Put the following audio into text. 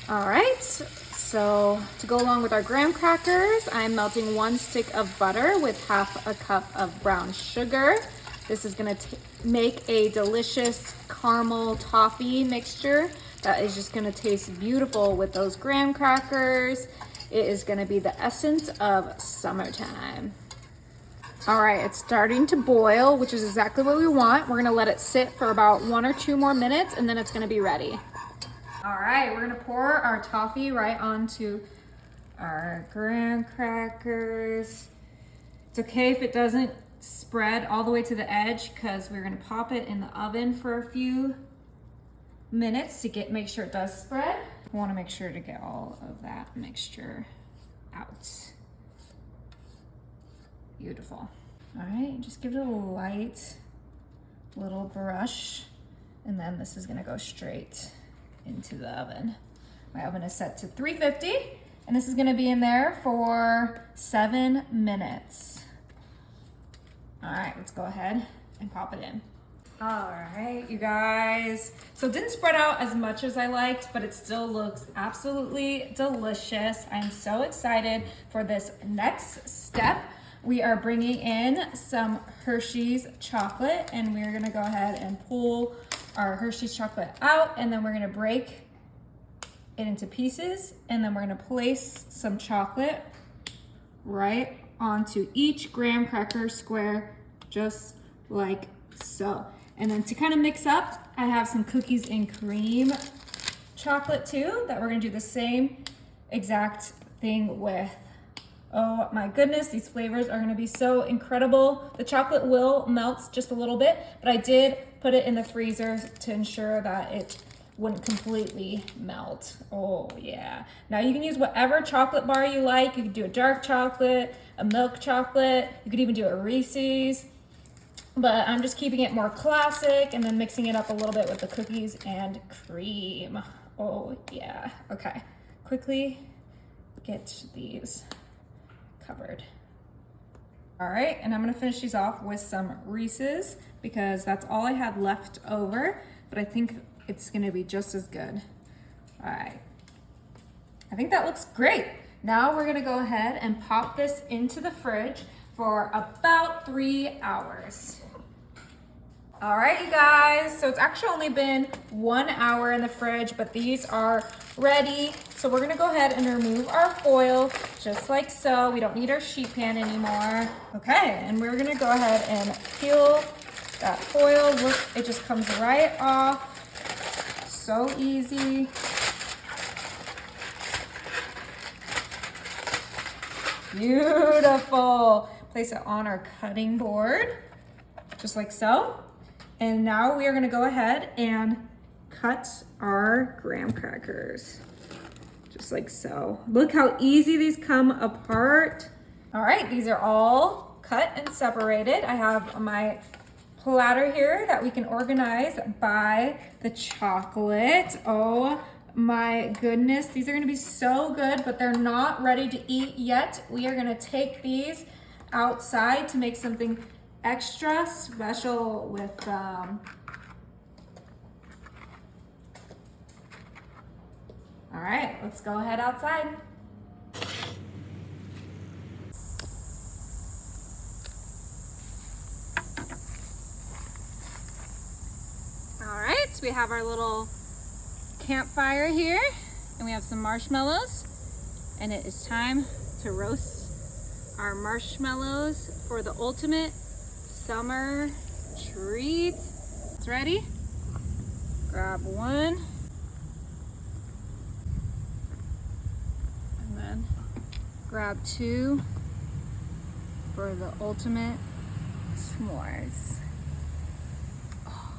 All right, so to go along with our graham crackers, I'm melting 1 stick of butter with half a cup of brown sugar. This is gonna make a delicious caramel toffee mixture that is just gonna taste beautiful with those graham crackers. It is gonna be the essence of summertime. All right, it's starting to boil, which is exactly what we want. We're gonna let it sit for about 1 or 2 more minutes and then it's gonna be ready. All right, we're gonna pour our toffee right onto our graham crackers. It's okay if it doesn't spread all the way to the edge because we're gonna pop it in the oven for a few minutes to make sure it does spread. We wanna make sure to get all of that mixture out. Beautiful. All right, just give it a light little brush, and then this is gonna go straight into the oven. My oven is set to 350, and this is gonna be in there for 7 minutes. All right, let's go ahead and pop it in. All right, you guys. So it didn't spread out as much as I liked, but it still looks absolutely delicious. I'm so excited for this next step. We are bringing in some Hershey's chocolate, and we're gonna go ahead and pull our Hershey's chocolate out, and then we're gonna break it into pieces, and then we're gonna place some chocolate right onto each graham cracker square, just like so. And then to kind of mix up, I have some cookies and cream chocolate too, that we're gonna do the same exact thing with. Oh my goodness, these flavors are gonna be so incredible. The chocolate will melt just a little bit, but I did put it in the freezer to ensure that it wouldn't completely melt. Oh yeah. Now you can use whatever chocolate bar you like. You could do a dark chocolate, a milk chocolate. You could even do a Reese's, but I'm just keeping it more classic and then mixing it up a little bit with the cookies and cream. Oh yeah, okay. Quickly get these covered. All right, and I'm gonna finish these off with some Reese's because that's all I had left over, but I think it's gonna be just as good. All right, I think that looks great. Now we're gonna go ahead and pop this into the fridge for about 3 hours. All right, you guys, so it's actually only been 1 hour in the fridge, but these are ready. So we're gonna go ahead and remove our foil, just like so. We don't need our sheet pan anymore. Okay, and we're gonna go ahead and peel that foil. Look, it just comes right off. So easy. Beautiful. Place it on our cutting board, just like so. And now we are gonna go ahead and cut our graham crackers, just like so. Look how easy these come apart. All right, these are all cut and separated. I have my platter here that we can organize by the chocolate. Oh my goodness, these are gonna be so good, but they're not ready to eat yet. We are gonna take these outside to make something extra special with them. All right, let's go ahead outside. All right, so we have our little campfire here, and we have some marshmallows, and it is time to roast our marshmallows for the ultimate summer treat. It's ready. Grab one, and then grab two for the ultimate s'mores. Oh.